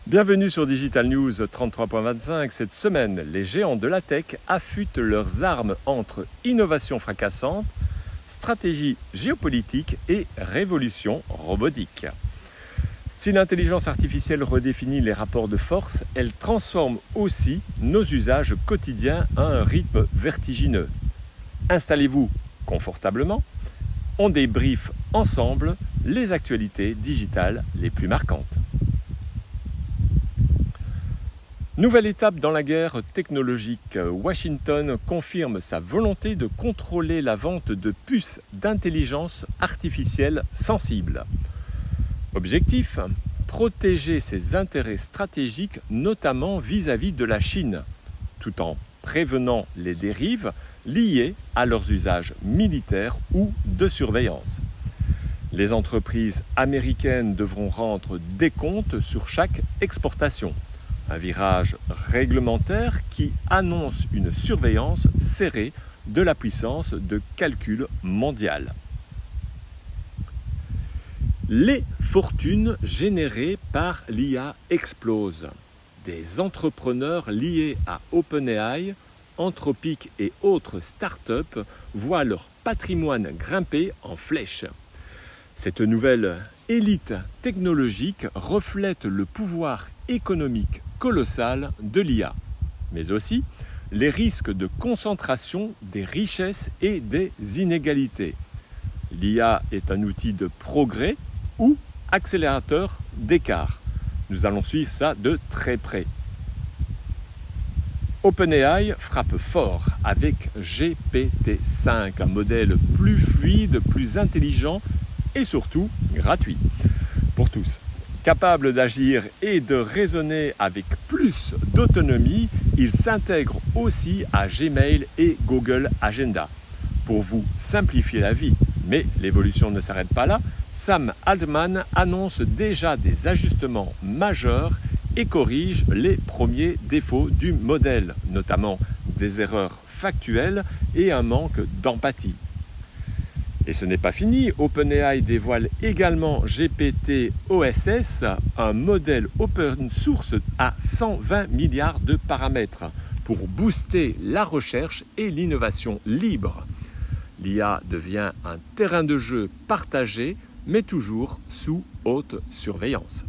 Bienvenue sur Digital News 33.25. Cette semaine, les géants de la tech affûtent leurs armes entre innovation fracassante, stratégie géopolitique et révolution robotique. Si l'intelligence artificielle redéfinit les rapports de force, elle transforme aussi nos usages quotidiens à un rythme vertigineux. Installez-vous confortablement. On débriefe ensemble les actualités digitales les plus marquantes. Nouvelle étape dans la guerre technologique. Washington confirme sa volonté de contrôler la vente de puces d'intelligence artificielle sensibles. Objectif : protéger ses intérêts stratégiques, notamment vis-à-vis de la Chine, tout en prévenant les dérives liées à leurs usages militaires ou de surveillance. Les entreprises américaines devront rendre des comptes sur chaque exportation. Un virage réglementaire qui annonce une surveillance serrée de la puissance de calcul mondiale. Les fortunes générées par l'IA explosent. Des entrepreneurs liés à OpenAI, Anthropic et autres startups voient leur patrimoine grimper en flèche. Cette nouvelle élite technologique reflète le pouvoir économique colossal de l'IA, mais aussi les risques de concentration des richesses et des inégalités. L'IA est un outil de progrès ou accélérateur d'écart. Nous allons suivre ça de très près. OpenAI frappe fort avec GPT-5, un modèle plus fluide, plus intelligent et surtout gratuit pour tous. Capable d'agir et de raisonner avec plus d'autonomie, il s'intègre aussi à Gmail et Google Agenda pour vous simplifier la vie. Mais l'évolution ne s'arrête pas là. Sam Altman annonce déjà des ajustements majeurs et corrige les premiers défauts du modèle, notamment des erreurs factuelles et un manque d'empathie. Et ce n'est pas fini, OpenAI dévoile également GPT-OSS, un modèle open source à 120 milliards de paramètres pour booster la recherche et l'innovation libre. L'IA devient un terrain de jeu partagé, mais toujours sous haute surveillance.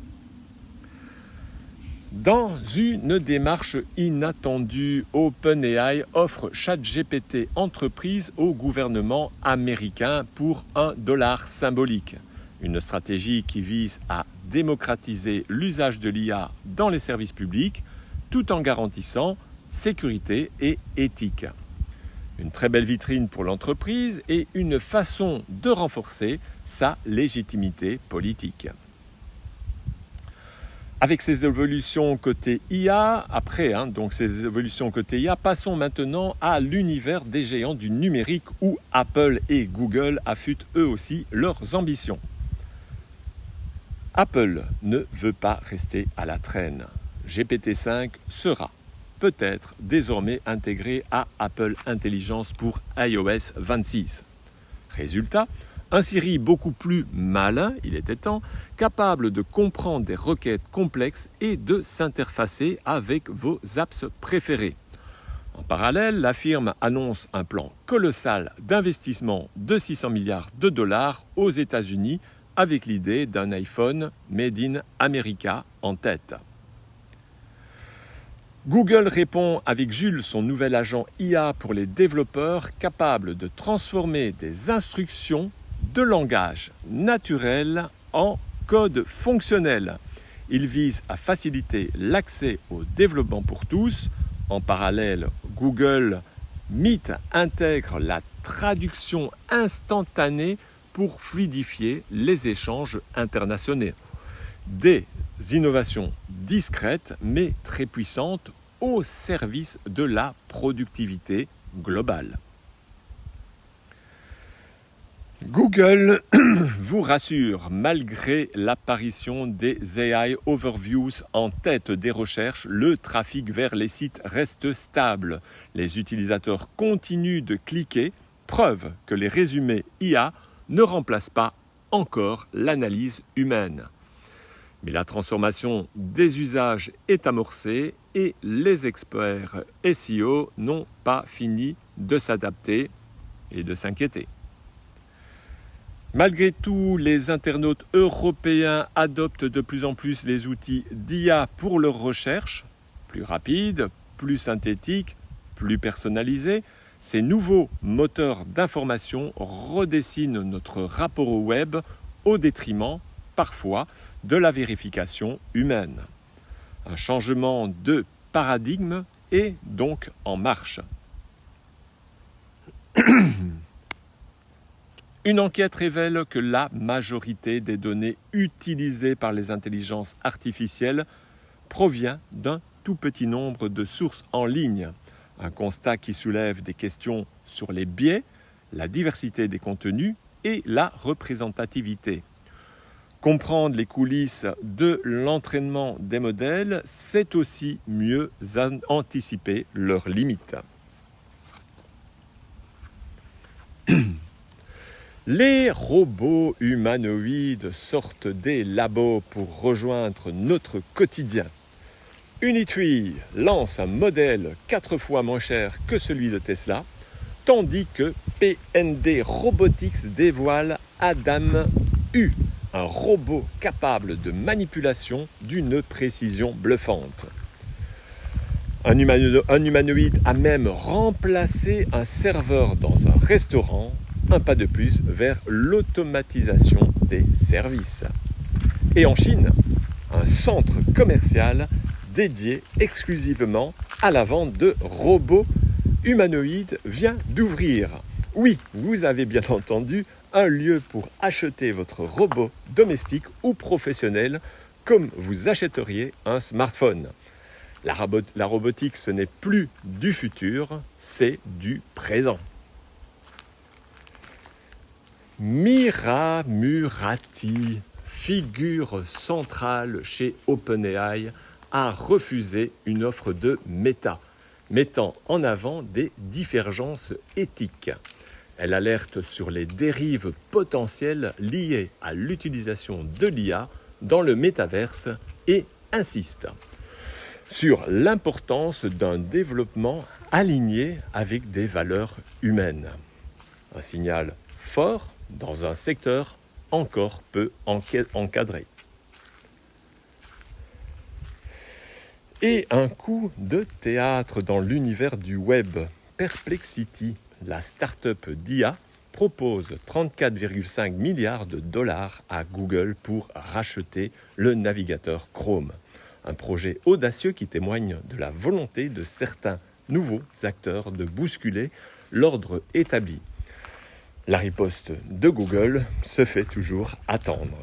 Dans une démarche inattendue, OpenAI offre ChatGPT Entreprise au gouvernement américain pour $1 symbolique. Une stratégie qui vise à démocratiser l'usage de l'IA dans les services publics tout en garantissant sécurité et éthique. Une très belle vitrine pour l'entreprise et une façon de renforcer sa légitimité politique. Avec ces évolutions côté IA, passons maintenant à l'univers des géants du numérique où Apple et Google affûtent eux aussi leurs ambitions. Apple ne veut pas rester à la traîne. GPT-5 sera peut-être désormais intégré à Apple Intelligence pour iOS 26. Résultat, un Siri beaucoup plus malin, il était temps, capable de comprendre des requêtes complexes et de s'interfacer avec vos apps préférées. En parallèle, la firme annonce un plan colossal d'investissement de 600 milliards de dollars aux États-Unis avec l'idée d'un iPhone Made in America en tête. Google répond avec Jules, son nouvel agent IA pour les développeurs, capable de transformer des instructions de langage naturel en code fonctionnel. Il vise à faciliter l'accès au développement pour tous. En parallèle, Google Meet intègre la traduction instantanée pour fluidifier les échanges internationaux. Des innovations discrètes mais très puissantes au service de la productivité globale. Google vous rassure, malgré l'apparition des AI Overviews en tête des recherches, le trafic vers les sites reste stable. Les utilisateurs continuent de cliquer, preuve que les résumés IA ne remplacent pas encore l'analyse humaine. Mais la transformation des usages est amorcée et les experts SEO n'ont pas fini de s'adapter et de s'inquiéter. Malgré tout, les internautes européens adoptent de plus en plus les outils d'IA pour leurs recherches, plus rapides, plus synthétiques, plus personnalisés. Ces nouveaux moteurs d'information redessinent notre rapport au web au détriment, parfois, de la vérification humaine. Un changement de paradigme est donc en marche. Une enquête révèle que la majorité des données utilisées par les intelligences artificielles provient d'un tout petit nombre de sources en ligne. Un constat qui soulève des questions sur les biais, la diversité des contenus et la représentativité. Comprendre les coulisses de l'entraînement des modèles, c'est aussi mieux anticiper leurs limites. Les robots humanoïdes sortent des labos pour rejoindre notre quotidien. Unitree lance un modèle 4 fois moins cher que celui de Tesla, tandis que PND Robotics dévoile Adam U, un robot capable de manipulation d'une précision bluffante. Un humanoïde a même remplacé un serveur dans un restaurant, un pas de plus vers l'automatisation des services. Et en Chine, un centre commercial dédié exclusivement à la vente de robots humanoïdes vient d'ouvrir. Oui, vous avez bien entendu, un lieu pour acheter votre robot domestique ou professionnel comme vous achèteriez un smartphone. La robotique, ce n'est plus du futur, c'est du présent. Mira Murati, figure centrale chez OpenAI, a refusé une offre de Meta, mettant en avant des divergences éthiques. Elle alerte sur les dérives potentielles liées à l'utilisation de l'IA dans le métaverse et insiste sur l'importance d'un développement aligné avec des valeurs humaines. Un signal fort dans un secteur encore peu encadré. Et un coup de théâtre dans l'univers du web. Perplexity, la start-up d'IA, propose 34,5 milliards de dollars à Google pour racheter le navigateur Chrome. Un projet audacieux qui témoigne de la volonté de certains nouveaux acteurs de bousculer l'ordre établi. La riposte de Google se fait toujours attendre.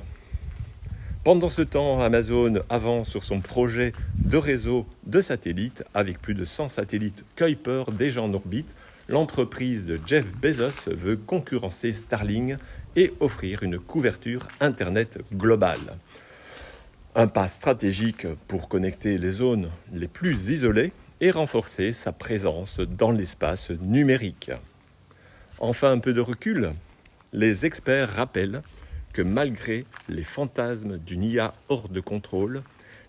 Pendant ce temps, Amazon avance sur son projet de réseau de satellites avec plus de 100 satellites Kuiper déjà en orbite. L'entreprise de Jeff Bezos veut concurrencer Starlink et offrir une couverture Internet globale. Un pas stratégique pour connecter les zones les plus isolées et renforcer sa présence dans l'espace numérique. Enfin, un peu de recul, les experts rappellent que malgré les fantasmes d'une IA hors de contrôle,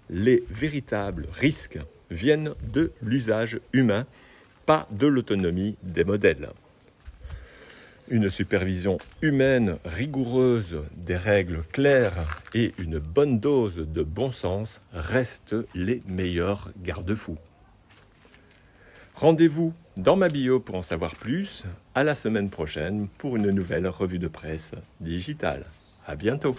les véritables risques viennent de l'usage humain, pas de l'autonomie des modèles. Une supervision humaine rigoureuse, des règles claires et une bonne dose de bon sens restent les meilleurs garde-fous. Rendez-vous dans ma bio pour en savoir plus. À la semaine prochaine pour une nouvelle revue de presse digitale. À bientôt.